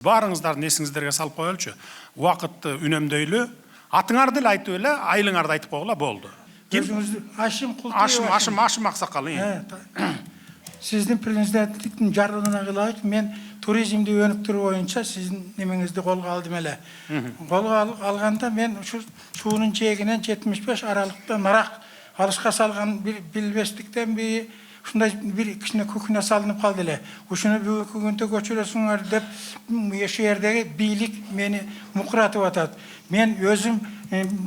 Барыңыздарды есіңіздерге салып қойылчу. Уақытты үнемдөйлү, атыңарды эле айтып эле, айлыңарды айтып койгула болду. Өзіңізді Ашим Құлтаев. Ашым ақсақал. Сіздің президенттіктің жарлығына қылайық, мен туризмді өніктіру бойынша сіздің немеңізді қолға алдым әлі. Қолға алғанда мен суының жиегінен 75 аралықта нарақ алысқа салған білбестіктен бір шундай bir kişine köküne salınıp kaldı ele. Uşunu büyük günde göçürüyorsunlar dep şu yerdeki birlik beni mukratıp atat. Men özüm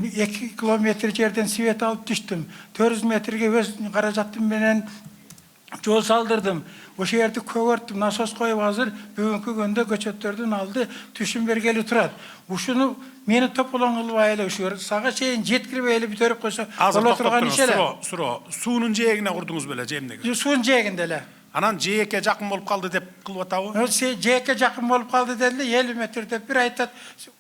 2 kilometre yerden sivet alıp düştüm. 400 metrege öz karajatım menen yol saldırdım. O yerde kögörttüm, nasos koyup hazır bugünkü günde göçötlerden aldı, düşün bergeli turat. Uşunu meni topulan kılıp ayla uşuyor. Sağa şeyin jetkirip eyle bir törüp koysa. Azır toktoptunuz, suunun jeegine kurdunuz böyle jemdegi. Suun jeeginde ele. Anan jeekке жақын болып қалды деп кылып атабы? Jeekке жақын болып қалды деді, 50 метрде бір айтат.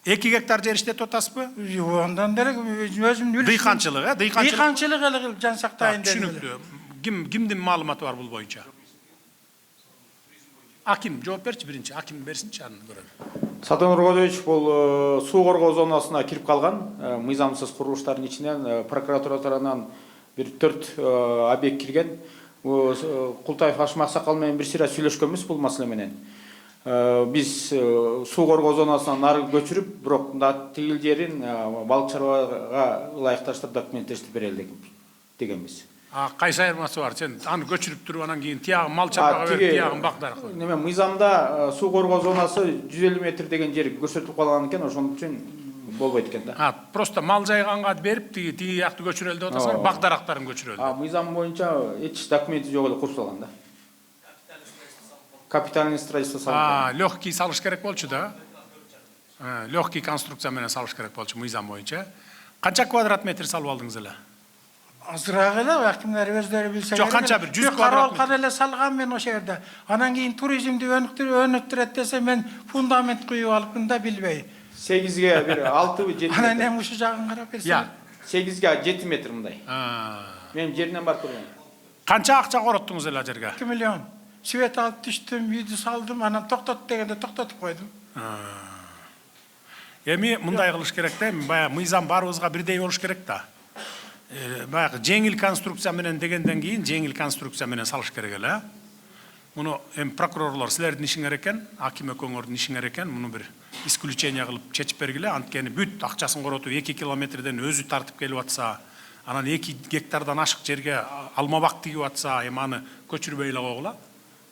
2 гектар жер иштетип атасызбы? Ondan деле өзүм Дыйканчылык, Дыйканчылык эле жан сактайын деп. Түшүнүктүү. Кимдин маалыматы бар бул боюнча? Аким жооп берчи биринчи, аким берсинчи аны көрөлүм. Сатон Нургодович бул суу коргоо зонасына кирип калган мыйзамсыз курулуштардын ичинен прокуратура тарабынан бир 4 объект кирген. Култаев Ашим Аксакал менен бир сыйра сүйлөшкөнбүз бул маселе менен. Биз суу коргоо зонасынан нары көчүрүп, бирок тигил жерин балык чарбага ылайыкташтырып документтештирип берели дегенбиз. Кайсы айырмасы бар? Сен аны көчүрүп туруп анан кийин тиягын мал чарбага берип, тиягын бактар. Неме мыйзамда суу коргоо зонасы 150 метр деген жер көрсөтүп калган экен, ошон үчүн болбойт экен да. Просто мал жайганга берип, тиги жакты көчүрөлү деп атасың, бакдарактарын көчүрөлү. Мыйзам боюнча эч документи жок эле курсалган да. Капитальный строительство салган. Легкий салыш керек болчу да. Легкий конструкция менен салыш керек болчу мыйзам боюнча. Канча квадрат метр салып алдыңыз эле? Азыраак эле, акимдер өздөрү билсе. Жок, канча бир 100 квадрат метр эле салган мен ошол жерде. Анан кийин туризмди өнүктүрөт десе мен фундамент куюп алыпмын да билбей. 8ге бир 6-7 метр. Анан эми ушу жагын карап берсе. 8ге 7 метр мындай. Мен жеринен барып көргөм. Канча акча короттуңуз эле жерге? 2 миллион. Свет алып түштүм, үйдү салдым, анан токтот дегенде токтотуп койдум. Эми мындай кылыш керек да, баягы мыйзам баарыбызга бирдей болуш керек да. Баягы жеңил конструкция менен дегенден кийин жеңил конструкция менен салыш керек эле. Муну эми прокурорлор силердин ишиңер экен, аким экөөңөрдүн ишиңер экен, муну бир исключение кылып чечип бергиле. Анткени бүт акчасын коротуп 2 километрден өзү тартып келип атса, анан 2 гектардан ашык жерге алмабак тигип атса, эми аны көчүрбөй эле койгула.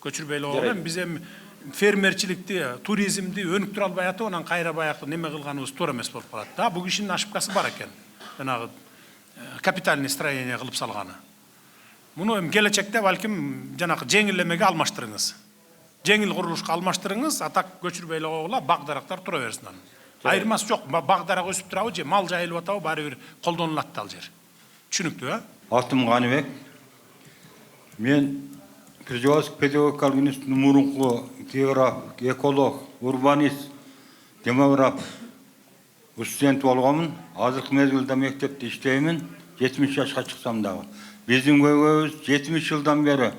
Көчүрбөй эле койгула. Биз эми фермерчиликти, туризмди өнүктүрө албай атып, анан кайра баягы неме кылганыбыз туура эмес болуп калат да. Бул кишинин ошибкасы бар экен. Жанагы капитальный строение кылып салганы. Муну эми келечекте балким жанагы жеңилемеге алмаштырыңыз. Жеңил курулушка алмаштырыңыз, атак көчүрбөй эле койгула, бакдарактар тура берсин анан. Айырмасы жок, бакдарак өсүп турабы же мал жайылып атабы, баары бир колдонулат ал жер. Түшүнүктүү, Атым Ганыбек. Мен Призывательский педагогикалык институттун мурунку географ, эколог, урбанист, демограф студент болгонмун. Азыркы мезгилде мектепте иштеймин. 70 жашка чыксам дагы. Биздин көйгөйүбүз 70 жылдан бери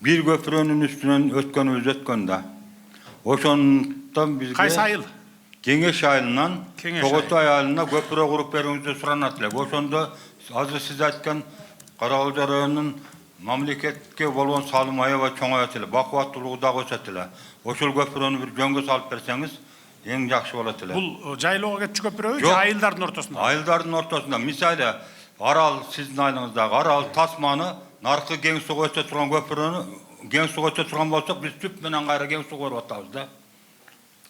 бир көпүрөнүн үстүнөн өткөн да. Ошондон бизге кайсы айыл? Кеңеш айылынан Тоготой айылына көпүрө куруп берүүңүздү суранат элек. Ошондо азыр сиз айткан Карагал районунун мамлекетке болгон салымы аябай чоңоёт эле, бакубаттуулугу дагы өсөт эле. Ошол көпүрөнү бир жөнгө салып берсеңиз, эң жакшы болот эле. Бул жайлоого кетчү көпүрөбү же айылдардын ортосунда? Айылдардын ортосунда. Мисалы, Арал сиздин айылыңыздагы Арал Тасманы наркы кең суга өтө турган көпүрөнү кең суга өтө турган болсок, биз түп менен кайра кең суга берип атабыз да.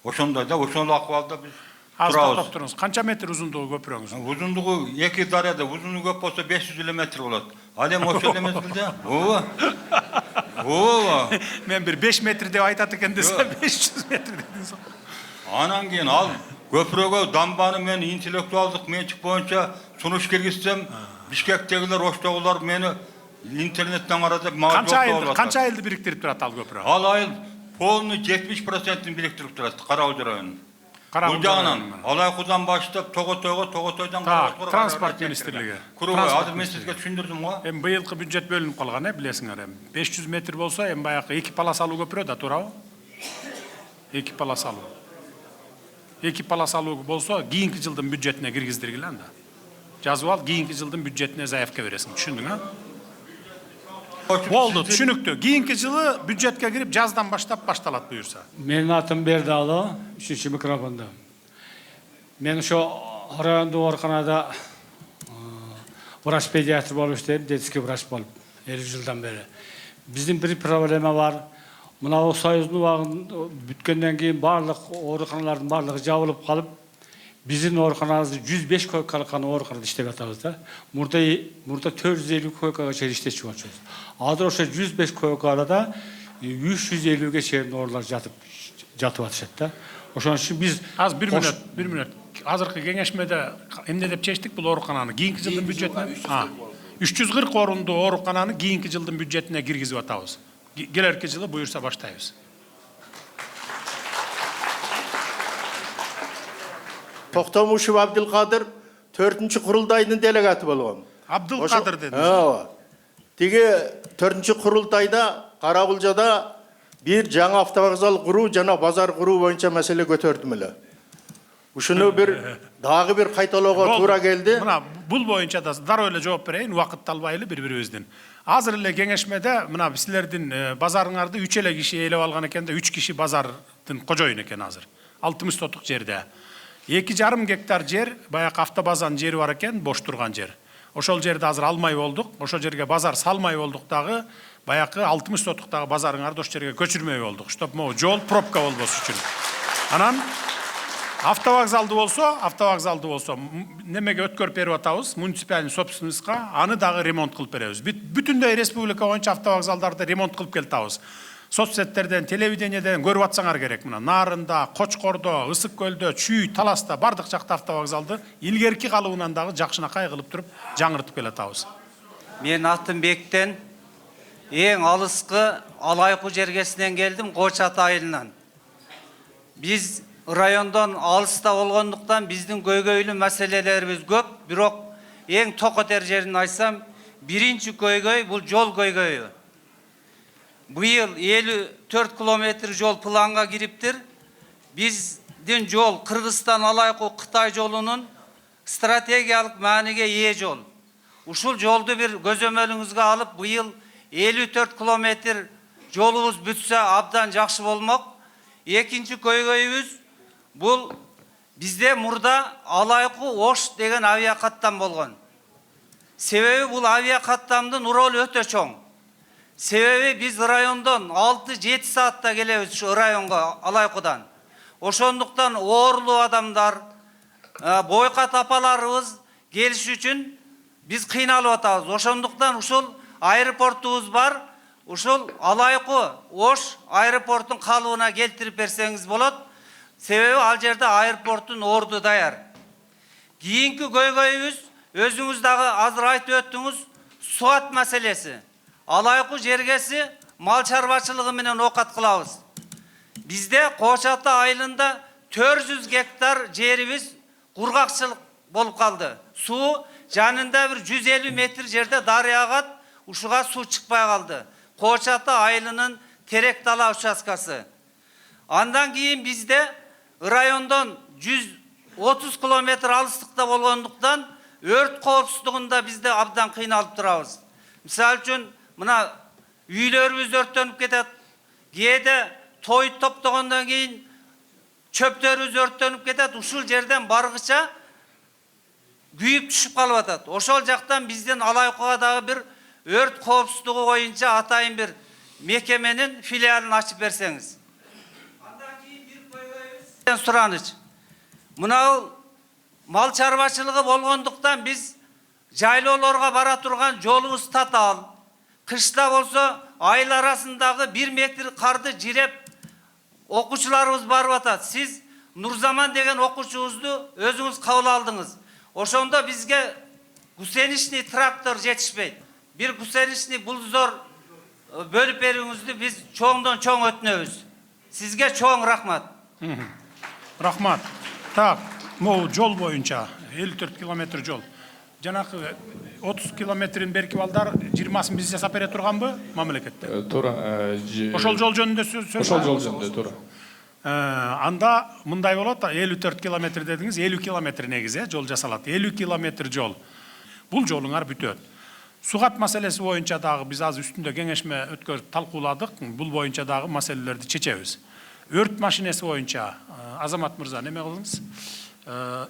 Ошондой да, ошол акыбалда биз турабыз. Канча метр узундугу көпүрөңүз? Узундугу 2 дарыяда, узуну көп болсо 500 метр болот. Ал эми ошол мезгилде, Мен бир 5 метр деп айтат экен десем 500 метр дедиңиз. Анан кийин ал көпүрөгө дамбаны мен интеллектуалдык менчик боюнча сунуш киргизсем, Бишкектегилер, Оштогулар мени интернеттен карады, канча айылды бириктирип турат ал көпүрө? Ал айыл полный 70%-ин бириктирип турат Карагал районунун. Бул жагынан Алайкудан баштап Тоготойдон транспорт министрлиги. Азыр мен сизге түшүндүрдүм го. Эми быйылкы бюджет бөлүнүп калган, билесиңер эми. 500 метр болсо, эми баягы 2 полосалуу көпүрө да туурабы? 2 полосалуу. 2 palasalуу bolso kийинки жылдын бюджетине киргиздиргиле анда. Жазып ал, кийинки жылдын бюджетине заявка бересиң. Түшүндүң, а? Болду, түшүнүктүү. Кийинки жылы бюджетке кирип жаздан баштап башталат буюрса. Менин атым Бердалы, 3-чү микрофондо. Мен ошо райондук ооруканада врач педиатр болуп иштейм, детский врач болуп 50 жылдан бери. Биздин бир проблема бар. Мына Союздун убагын бүткөндөн кийин барлык ооруканалардын барлыгы жабылып калып, биздин ооруканабызды 105 койкалык ооруканада иштеп атабыз да. Мурда 450 койкага чейин иштечү болчубуз. Азыр ошо 105 койкаларда 350ге чейин оорулар жатып атышат да. Ошон үчүн биз Az bir minut. Азыркы кеңешмеде эмне деп чечтик бул оорукананы кийинки жылдын бюджетине? 340 орундуу оорукананы кийинки жылдын бюджетине киргизип атабыз. Келерки жылы буюрса баштайбыз. Токтомушев Абдылкадыр 4-чү курултайдын делегаты болгон. Абдылкадыр дедиңиз. Ооба. Тиги 4-чү курултайда Карабулжада бир жаңа автовокзал куруу жана базар куруу боюнча маселе көтөрдүм эле. Ушуну дагы бир кайталоого туура келди. Мына бул боюнча да дароо эле жооп берейин, убакытты албайлы бири-бирибиздин. Азыр эле кеңешмеде мына силердин базарыңарды 3 эле киши ээлеп алган экен да, 3 киши базардын кожоюн экен азыр. 60 сотук жерде. 2,5 гектар жер, баягы автобазанын жери бар экен, бош турган жер. Ошол жерди азыр алмай болдук. Ошол жерге базар салмай болдук дагы, баягы 60 сотуктагы базарыңарды ошол жерге көчүрмөй болдук. Чтоб могу жол пробка болбош үчүн. Анан автовокзалды болсо, немеге өткөрүп берип атабыз, муниципальный собственностька, аны дагы ремонт кылып беребиз. Бүтүндөй республика боюнча автовокзалдарды ремонт кылып келтабыз. Соцсеттерден, телевидениеден көрүп атсаңар керек. Мына Нарында, Кочкордо, Ысык көлдө, Чүй, Таласта бардык жакта автовокзалды илгерки калыбынан дагы жакшынакай кылып туруп жаңыртып келатабыз. Мен Аттынбектен эң алыскы Алайкы жергесинен келдим, Кочат айылынан. Биз райондон алыста болгондуктан биздин көйгөйлүү маселелерибиз көп, бирок эң токотер жерин айтсам, биринчи көйгөй бул жол көйгөйү. Быйыл 54 километр жол планга кириптир. Биздин жол Кыргызстан Алайкы Кытай жолунун стратегиялык мааниге ээ жол. Ушул жолду бир көзөмөлүңүзгө алып, быйыл 54 километр жолубуз бүтсө абдан жакшы болмок. Экинчи көйгөйүбүз бул бизде мурда Алайкы Ош деген авиакаттам болгон. Себеби бул авиакаттамдын ролу өтө чоң. Себеби биз райондон 6-7 саатта келебиз ушу районго Алайкыдан. Ошондуктан оорулуу адамдар, бойкат апаларыбыз келиш үчүн биз кыйналып атабыз. Ошондуктан ушул аэропортубуз бар. Ушул Алайкы Ош аэропорттун калыбына келтирип берсеңиз болот. Себеби ал жерде аэропорттун орду даяр. Кийинки көйгөйүбүз, өзүңүз дагы азыр айтып өттүңүз, суат маселеси. Алайкы жергеси мал чарбачылыгы менен окат кылабыз. Бизде Кочаты айылында 400 гектар жерибиз кургакчылык болуп калды. Суу жанында бир 150 метр жерде дарыя агат, ушуга суу чыкпай калды. Кочаты айылынын терек дала участкасы. Андан кийин бизде райондон 130 километр алыстыкта болгондуктан өрт коопсуздугунда бизде абдан кыйналып турабыз. Мисалы үчүн мына үйлөрүбүз өрттөнүп кетет. Кээде той топтогондон кийин чөптөрүбүз өрттөнүп кетет. Ушул жерден баргыча күйүп түшүп калып атат. Ошол жактан биздин Алайкыга дагы бир өрт коопсуздугу боюнча атайын бир мекеменин филиалын ачып берсеңиз. Андан кийин бир көйгөйүбүз сураныч. Мына мал чарбачылыгы болгондуктан биз жайлоолорго бара турган жолубуз татаал. Кышта болсо айыл арасындагы 1 метр карды жиреп окуучуларыбыз барып атат. Сиз Нурзаман деген окуучубузду өзүңүз кабыл алдыңыз. Ошондо бизге гусеничный трактор жетишпейт. Бир гусеничный бульдозер бөлүп берүүңүздү биз чоңдон чоң өтүнөбүз. Сизге чоң рахмат. Рахмат. Так, могу жол боюнча 54 километр жол. Жанакы 30 километрин берки балдар 20-сын биз жасап бере турганбы мамлекетте? Туура. Ошол жол жөнүндө сөз. Ошол жол жөнүндө туура. Анда мындай болот, 54 километр дедиңиз, 50 километр негизи жол жасалат. 50 километр жол. Бул жолуңар бүтөт. Сугат маселеси боюнча дагы биз азыр үстүндө кеңешме өткөрүп талкууладык. Бул боюнча дагы маселелерди чечебиз. Өрт машинеси боюнча Азамат мырза неме кылыңыз?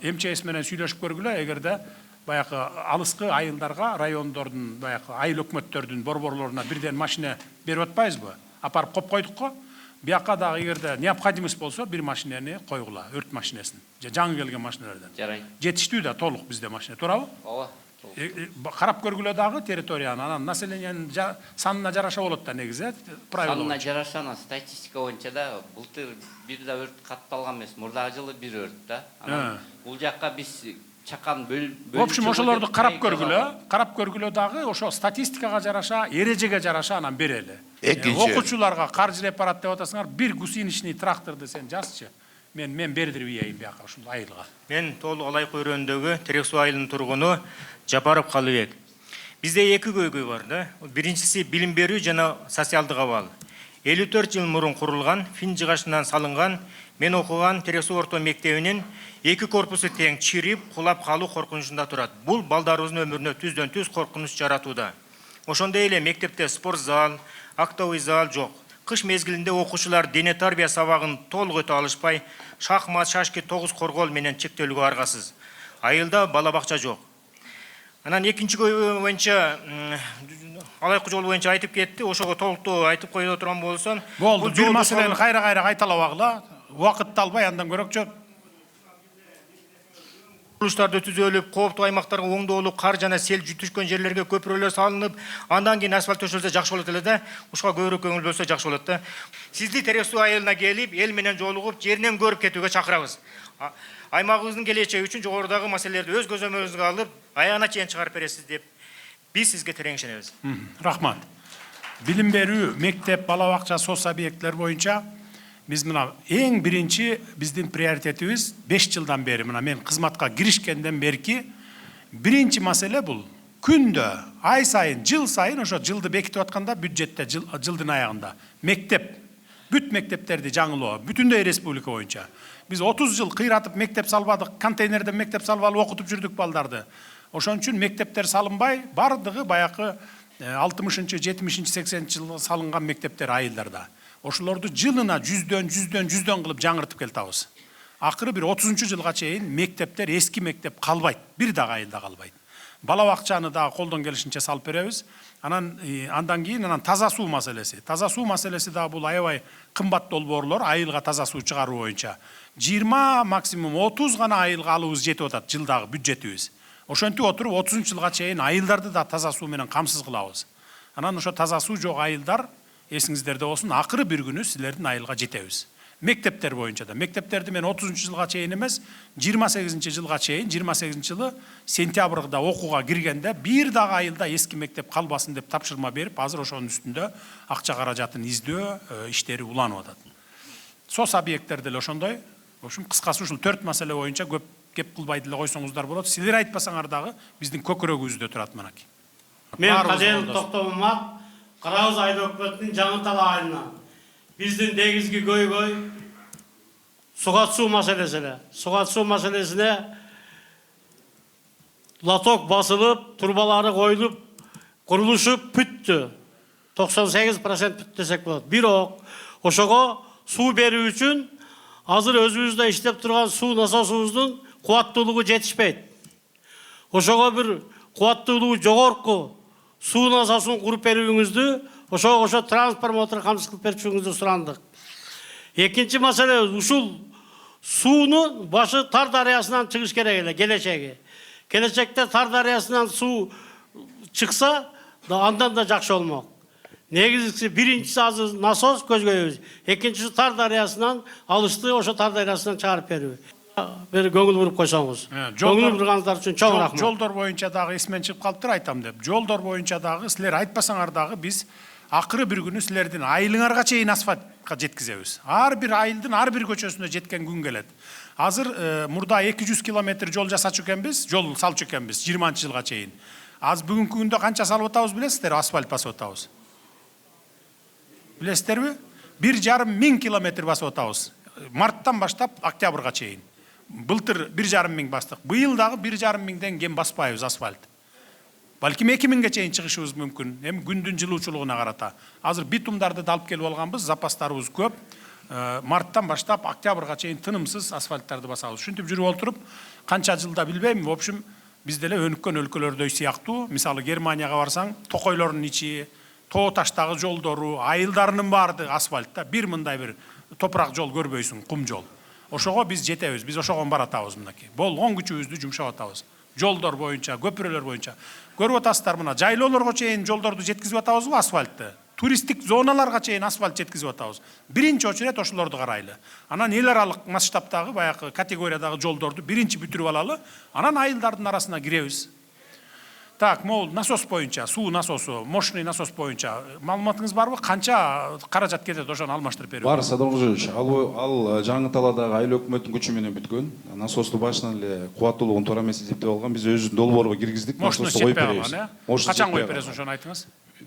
МЧС менен сүйлөшүп көргүлө, эгерде баягы алыскы айылдарга, райондордун, баягы айыл өкмөттөрдүн борборлоруна бирден машина берип атпайбызбы? Апарып коюп койдук го. Бияка дагы эгерде необходимость болсо бир машинени койгула, өрт машинесин. Жаңы келген машиналардан. Жарай. Жетиштүү да толук бизде машина, туурабы? Ооба. Карап көргүлө дагы территорияны, анан населениянын санына жараша болот да негизи, правила. Санына жараша, статистика боюнча да былтыр бир да өрт катталган эмес. Мурдагы жылы бир өрт да. Анан бул жакка биз чакан В общем, ошолорду карап көргүлө дагы ошо статистикага жараша, эрежеге жараша анан берели. Окуучуларга каржы аппарат деп атасыңар, бир гусеничный тракторду сен жазчы. Мен бердирип ийейин бияка ушул айылга. Мен толук Алай районундагы Терек суу айылынын тургуну Жапаров Калыбек. Бизде эки көйгөй бар да. Биринчиси билим берүү жана социалдык абал. 54 жыл мурун курулган, Фин жыгачынан салынган, мен окуган Терек суу орто мектебинин эки корпусу тең чирип, кулап калуу коркунучунда турат. Бул балдарыбыздын өмүрүнө түздөн түз коркунуч жаратууда. Ошондой эле мектепте спорт зал, актовый зал жок. Кыш мезгилинде окуучулар дене тарбия сабагын толук өтө алышпай, шахмат, шашки, тогуз коргол менен чектелүүгө аргасыз. Айылда бала бакча жок. Анан экинчи көйгөй боюнча Алайкы жол боюнча айтып кетти. Ошого толуктуу айтып коюла турган болсом, бул бир маселени кайра кайталабагыла. Убакытты албай андан көрөкчү. Курулуштарды түзөлүп, кооптуу аймактарга оңдолуп, кар жана сел түшкөн жерлерге көпүрөлөр салынып, андан кийин асфальт төшөлсө жакшы болот эле да. Ушуга көбүрөөк көңүл бөлсө жакшы болот да. Сизди Терек суу айылына келип, эл менен жолугуп, жеринен көрүп кетүүгө чакырабыз. Аймагыбыздын келечеги үчүн жогорудагы маселелерди өз көзөмөлүңүзгө алып, аягына чейин чыгарып бересиз деп биз сизге терең ишенебиз. Рахмат. Билим берүү, мектеп, бала бакча, соц объекттер боюнча биз мына эң биринчи биздин приоритетибиз 5 жылдан бери, мына мен кызматка киришкенден берки биринчи маселе бул. Күндө, ай сайын, жыл сайын ошо жылды бекитип атканда бюджетте жылдын аягында мектеп, бүт мектептерди жаңылоо, бүтүндөй республика боюнча. Биз 30 жыл кыйратып мектеп салбадык, контейнерден мектеп салып алып окутуп жүрдүк балдарды. Ошон үчүн мектептер салынбай, бардыгы баякы 60-ші, 70-ші, 80-ші жылы салынган мектептер айылдарда. Ошолорду жылына жүздөн кылып жаңыртып келтабыз. Акыры бир 30-чу жылга чейин мектептер, эски мектеп калбайт, бир дагы айылда калбайт. Бала бакчаны дагы колдон келишинче салып беребиз. Андан кийин таза суу маселеси. Таза суу маселеси дагы бул аябай кымбат долбоорлор, айылга таза суу чыгаруу боюнча 20 максимум 30 гана айылга алуубуз жетип атат жылдагы бюджетибиз. Ошентип отуруп 30 жылга чейин айылдарды да таза суу менен камсыз кылабыз. Анан ошо таза суу жок айылдар эсиңиздерде болсун, акыры бир күнү силердин айылга жетебиз. Мектептер боюнча да. Мектептерди мен 30 жылга чейин эмес, 28 жылга чейин, 28 жылы сентябрда окууга киргенде бир дагы айылда эски мектеп калбасын деп тапшырма берип, азыр ошонун үстүндө акча каражатын издөө иштери уланып атат. Соц объекттер деле ошондой. В общем, кыскасы ушул 4 маселе боюнча көп кеп кылбай деле койсоңуздар болот. Силер айтпасаңар дагы биздин көкүрөгүбүздө турат манаки. Мен Каден Токтомумат, Карагыз айыл өкмөтүнүн Жаңытал айылынан. Биздин негизги көйгөй сугат суу маселеси эле. Сугат суу маселесине лоток басылып, турбалары коюлуп, курулушу бүттү. 98% бүттү десек болот. Бирок ошого суу берүү үчүн азыр өзүбүздө иштеп турган суу насосубуздун кубаттуулугу жетишпейт. Ошого бир кубаттуулугу жогорку суу насосын куруп берүүңүздү, ошо трансформатор камсыз кылып берүүңүздү сурандык. Экинчи маселе, ушул суунун башы Тар дарыясынан чыгыш керек эле, келечеги. Келечекте Тар дарыясынан суу чыкса, андан да жакшы болмок. Негизгisi биринчisi азыр насос көзгөйбүз. Экинчisi Тар дарыясынан алышты, ошо Тар дарыясынан чыгарып берүү. Бир көңүл буруп койсоңуз. Көңүл бурганыңыздар үчүн чоң рахмат. Жолдор боюнча дагы эсмен чыгып калыптыр, айтам деп. Жолдор боюнча дагы силер айтпасаңар дагы биз акыры бир күнү силердин айылыңарга чейин асфальтка жеткизебиз. Ар бир айылдын ар бир көчөсүнө жеткен күн келет. Азыр мурда 200 километр жол жасачу экенбиз, жол салчу экенбиз 20-жылга чейин. Азыр бүгүнкү күндө канча салып атабыз билесиздер, асфальт басып атабыз. Билесиздерби? 1,5 миң километр басып атабыз. марттан баштап октябрга чейин. Былтыр 1,5 миң бастык. Быйыл дагы 1,5 миңден кем баспайбыз асфальт. Балким 2 миңге чейин чыгышыбыз мүмкүн. Эми күндүн жылуучулугуна карата. Азыр битумдарды да алып келип алганбыз, запастарыбыз көп. Марттан баштап октябрга чейин тынымсыз асфальттарды басабыз. Ушинтип жүрүп отуруп, канча жылда билбейм, в общем, биз деле өнүккөн өлкөлөрдөй сыяктуу. Мисалы Германияга барсаң, токойлордун ичи, тоо таштагы жолдору, айылдарынын баардыгы асфальтта, бир мындай бир топурак жол көрбөйсүң, кум жол. Ошого биз жетебиз, биз ошого баратабыз мынакей. Болгон күчүбүздү жумшап атабыз. Жолдор боюнча, көпүрөлөр боюнча. Көрүп атасыздар мына жайлоолорго чейин жолдорду жеткизип атабызбы асфальтты? Туристтик зоналарга чейин асфальт жеткизип атабыз. Биринчи очерет ошолорду карайлы. Анан эл аралык масштабтагы баягы категориядагы жолдорду биринчи бүтүрүп алалы, анан айылдардын арасына киребиз. Так, могул насос боюнча, суу насосу, мощный насос боюнча маалыматыңыз барбы? Канча каражат кетет ошону алмаштырып берүү? Бар, Садыр Кожоевич. Ал жаңы талаадагы айыл өкмөттүн күчү менен бүткөн. Насосту башынан эле кубаттуулугун туура эмес эсептеп алган. Биз өзүбүздүн долбоорго киргиздик. Насосту коюп беребиз. Качан коюп бересиз ошону айтыңыз?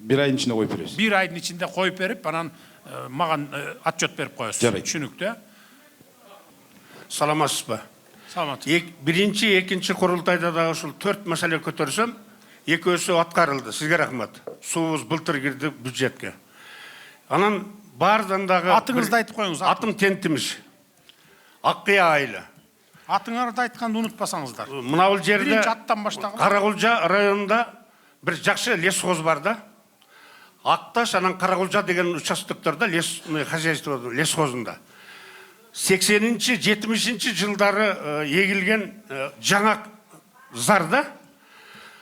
1 айдын ичинде коюп беребиз. 1 айдын ичинде коюп берип, анан маған отчет берип коесуз. Түшүнүктүү. Саламатсызбы? Саламат. Биринчи, экинчи курултайда да ушул 4 маселе көтөрсөм, экөөсү аткарылды. Сизге рахмат. Суубуз былтыр кирди бюджетке. Анан баардан дагы атыңызды айтып коюңуз. Атым Тентимиш. Аккыя айылы. Атыңарды айтканды унутпасаңыздар. Мына бул жерде биринчи аттан баштагы Каракулжа районунда бир жакшы лесхоз бар да. Акташ анан Каракулжа деген участоктордо хозяйство лесхозунда. 80-нчи, 70-нчи жылдары эгилген жаңак зарда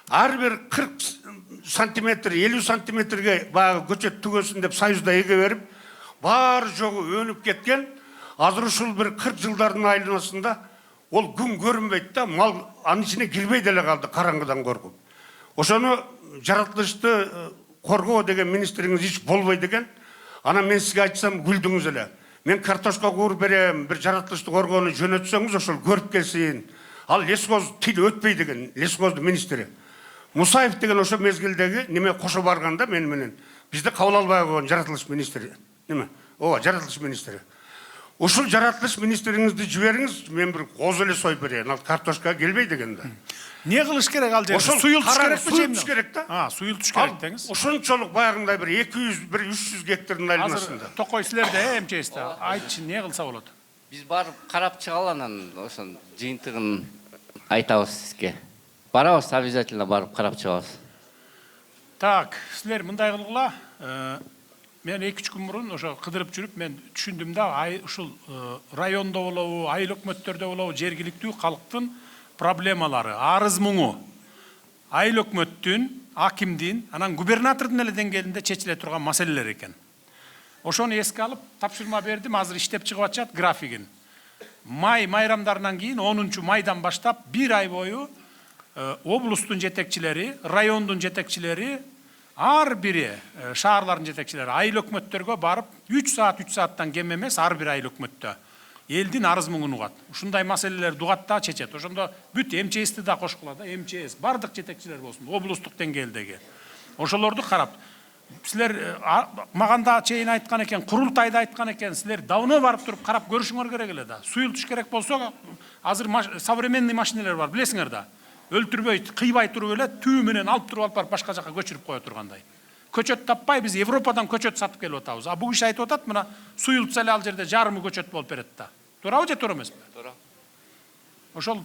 ар бир 40 сантиметр, 50 сантиметрге баягы көчөт түгөсүн деп союзда эге берип, баары жогу өнүп кеткен. Азыр ушул бир 40 жылдардын айланасында ол күн көрүнбөйт да, мал анын ичине кирбей деле калды караңгыдан коркуп. Ошону жаратылышты коргоо деген министриңиз ич болбойт экен. Анан мен сизге айтсам күлдүңүз эле. Мен картошка кууруп берем, бир жаратылышты коргоону жөнөтсөңүз ошол көрүп келсин. Ал лесхоз тил өтпөй деген лесхоздун министри. Мусаев деген ошо мезгилдеги неме кошо барганда мен менен бизде кабыл албай койгон жаратылыш министри. Неме? Ооба, жаратылыш министри. Ушул жаратылыш министриңизди жибериңиз, мен бир кооз эле союп берейин. Ал картошка келбей деген да. Не кылыш керек ал жерде? Суюлтуш керекпи? Суюлтуш керек да. Суюлтуш керек деңиз. Ошончолук баягындай бир 200, бир 300 гектардын айланасында. Токой силерде МЧСте. Айтчы, не кылса болот? Биз барып карап чыгалы, анан ошон жыйынтыгын айтабыз сизге. Барабыз, обязательно барып карап чыгабыз. Так, силер мындай кылгыла. Мен 2-3 күн мурун ошо кыдырып жүрүп, мен түшүндүм да, ушул райондо болобу, айыл өкмөттөрдө болобу, жергиликтүү калктын проблемалары, арыз муңу айыл өкмөттүн, акимдин, анан губернатордун эле деңгээлинде чечиле турган маселелер экен. Ошону эске алып тапшырма бердим, азыр иштеп чыгып атышат графигин. Май майрамдарынан кийин 10 майдан баштап 1 ай бою облустун жетекчилери, райондун жетекчилери, ар бири шаарлардын жетекчилери айыл өкмөттөргө барып 3 сааттан кем эмес ар бир айыл өкмөттө элдин арыз муңун угат. Ушундай маселелерди угат да чечет. Ошондо бүт МЧСти да кошкула да, МЧС бардык жетекчилер болсун, облустук деңгээлдеги. Ошолорду карап, силер маганда чейин айткан экен, курултайда айткан экен, силер давно барып туруп карап көрүшүңөр керек эле да. Суюлтуш керек болсо, азыр современный машиналар бар, билесиңер да. Өлтүрбөй, кыйбай туруп эле түү менен алып туруп барып башка жака көчүрүп кое тургандай. Көчөт таппай биз Европадан көчөт сатып келип атабыз. А бул киши айтып атат, мына суюлтса эле ал жерде жарымы көчөт болуп берет да. Туурабы же туура эмеспи? Туура. Ошол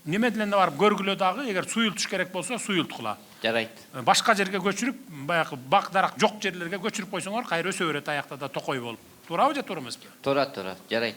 неме делен барып көргүлө дагы, эгер суюлтуш керек болсо суюлткула. Жарайт. Башка жерге көчүрүп, баягы бак дарак жок жерлерге көчүрүп койсоңор, кайра өсө берет аякта да токой болуп. Туурабы же туура эмеспи? Туура, жарайт.